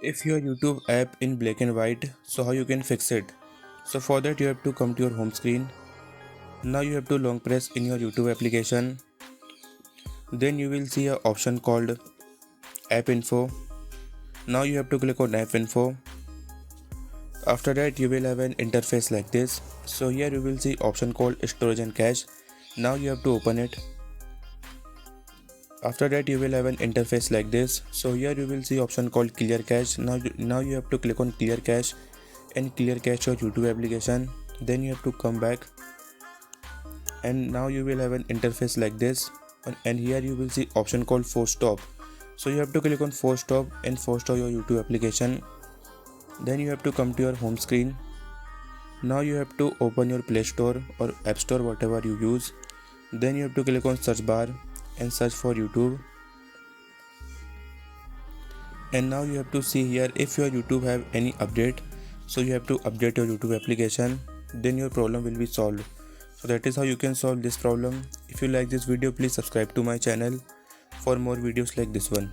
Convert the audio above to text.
If your YouTube app in black and white, so how you can fix it? So for that you have to come to your home screen. Now you have to long press in your YouTube application. Then you will see a option called app info. Now you have to click on app info. After that you will have an interface like this. So here you will see option called storage and cache. Now you have to open it. After that you will have an interface like this. So here you will see option called clear cache. Now you have to click on clear cache and clear cache your YouTube application. Then you have to come back, and now you will have an interface like this, and here you will see option called force stop. So you have to click on force stop and force stop your YouTube application. Then you have to come to your home screen. Now you have to open your Play Store or App Store, whatever you use. Then you have to click on search bar and search for YouTube. And now you have to see here if your YouTube have any update. So you have to update your YouTube application, then your problem will be solved. So that is how you can solve this problem. If you like this video, please subscribe to my channel for more videos like this one.